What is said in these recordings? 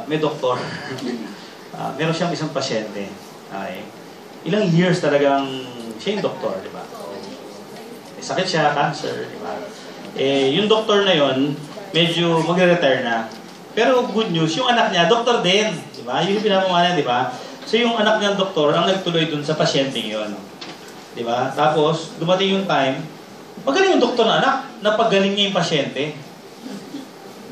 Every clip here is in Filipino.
may doktor. Meron siyang isang pasyente. Okay. Ilang years talagang siya yung doktor, di ba? May sakit siya, cancer, di ba? Yung doktor na yon medyo magre-retire na. Pero good news, yung anak niya, doktor din. Di ba? Yun yung pinapamahalan, di ba? So yung anak niya doktor, ang nagtuloy dun sa pasyente yon. Di ba? Tapos, dumating yung time, magaling yung doktor na anak, napagaling niya yung pasyente.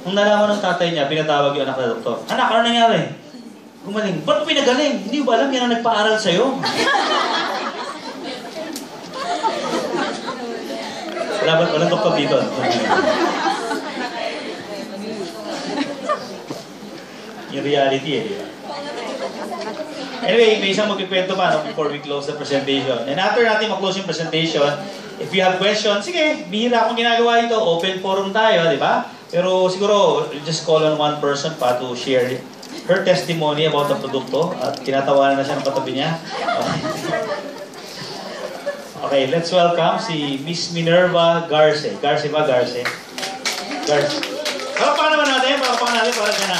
Nung nalaman ng tatay niya, pinatawag yung anak na doktor. Anak, ano nangyari? Gumaling. Ba't mo pinagaling? Hindi ba alam yan ang nagpaaral sa'yo? Walang doktor dito. Yung reality di ba? Anyway, may isang magkikwento pa before we close the presentation. And after natin mag-close yung presentation, if you have questions, sige, bihira akong ginagawa ito. Open forum tayo, di ba? Pero siguro, just call on one person pa to share her testimony about the produkto. At tinatawanan na siya ng katabi niya. Okay, let's welcome si Miss Minerva Garce. Garce ba? Garce? Garce. Palakpakan naman natin. Palakpakan natin para dyan na.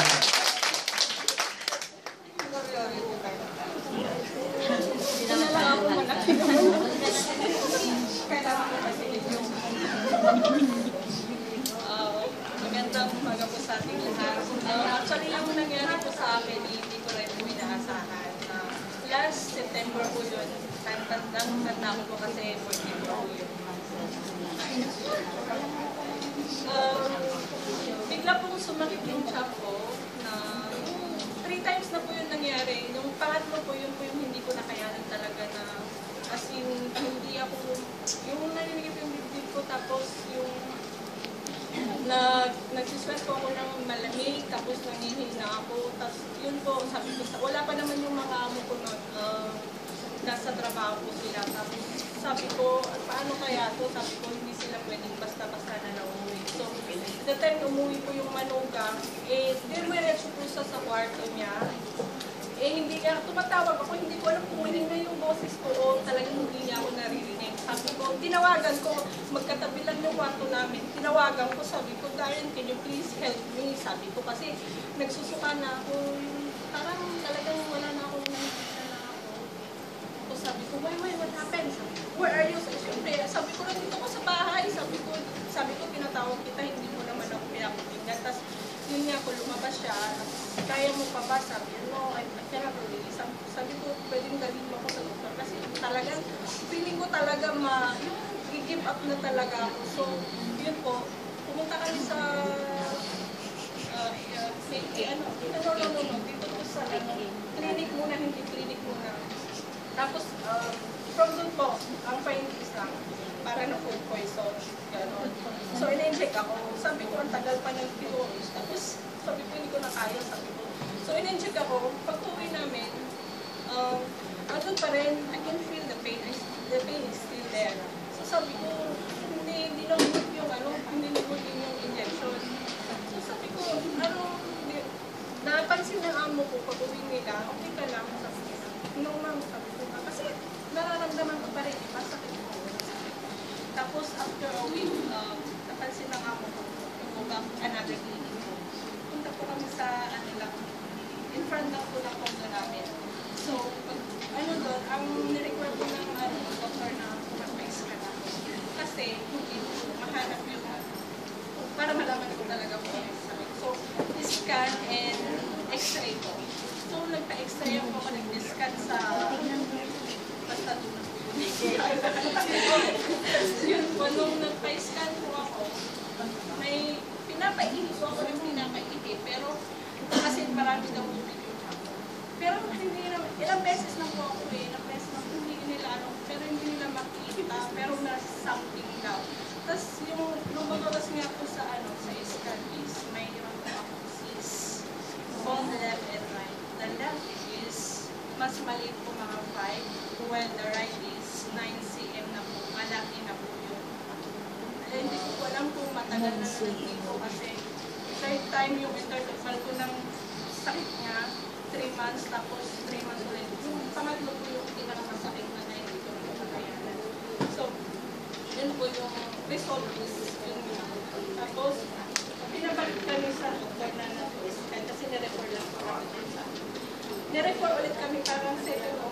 Magandang umaga po sa ating lahat. Actually, yung nangyari po sa akin, hindi ko rin pinaasahan. Last September po yun, tanda ko po kasi 44 po yun. Bigla pong sumakit yung chop ko na 3 times na po yun nangyari. Yung pangatlo po yun hindi ko nakayanan talaga na as in, hindi ako, yung narinig yung bibig ko tapos yung nagsisweat po ako ng malamig, tapos nangihina ako. Tapos yun po, sabi ko, wala pa naman yung mga amo ko nun. Nasa trabaho po sila. Tapos sabi ko, paano kaya to? Sabi ko, hindi sila pwedeng basta-basta na nauwi. So, the time umuwi po yung manugang, diretso po sa kwarto niya. Hindi niya, tumatawag ako, hindi ko alam kung hindi na yung boses ko o talagang hindi niya ako naririnig. Sabi ko, tinawagan ko, magkatabi lang yung kwarto namin, tinawagan ko, sabi ko, Darren, can you please help me? Sabi ko, kasi nagsusuka na ako, parang talagang wala na akong nakikita na ako. Tapos sabi ko, why, what happened? Where are you? Siyempre, sabi ko, nandito ko sa bahay. Sabi ko, tinatawag kita, hindi mo naman ako pinakinggan. Tapos, yun nga, kung lumabas siya, kaya mo pa ba? Sabi, no, I cannot really. Sabi ko, pwedeng dalhin mo ako sa doktor. Kasi talagang, feeling ko talaga i-give up na talaga ako. So, yun po, pumunta kami sa, dito po sa, clinic muna, hindi clinic muna. Tapos, from doon po, ang findings lang, para na food poison, gano'n. So, ina-inject ako. Sabi ko, ang tagal pa ng POH. Tapos, sabi ko, hindi ko na kaya, sabi ko. So, in-inject ako. Pag-uwi namin, andun pa rin, I can feel the pain. The pain is still there. So, sabi ko, hindi lumot yung, hindi lumot yung injection. So, sabi ko, napansin ng amo ko, pag-uwi nila, okay ka lang, sabi ko. No, ma'am, sabi ko ka. Kasi, nararamdaman ko pa rin, masakit ko. Tapos, after a week, napansin ng amo ko, yung another clinic ko. Punta po kami sa, in front ng po ng condo namin. So, doon, ang nirequire po ng doktor na mag-pa-scan ako. Kasi, hindi ko mahanap yung, para malaman ko talaga po yung sakit. So, scan and x-ray po. So, nagpa-x-ray ako, nag-scan sa, basta doon. Yun po, nung nagpa-scan po ako, may pinapaihi po ako yung pinapaihi, pero kasi marami daw tubig yung chako. Pero hindi naman, ilang beses lang po ako ilang beses lang, hindi nila pero hindi nila makikita, pero nasa something daw. Tapos yung lumabas nga po sa sa scan is may naman po ako sis, both left and right. The left is mas maliit po mga 5, while the right is 9 cm na po, malaki na po yun. Hindi ko alam kung matagal na nandito kasi third time yung interval ko ng sakit niya, 3 months, tapos 3 months ulit. Yung pangatlo po yung pinakamasakit na hindi ko nakakayanan. So, yun po yung result is yun nga. Tapos, pinabalik kami sa doktor na kasi nirefer lang po nirefer ulit kami parang second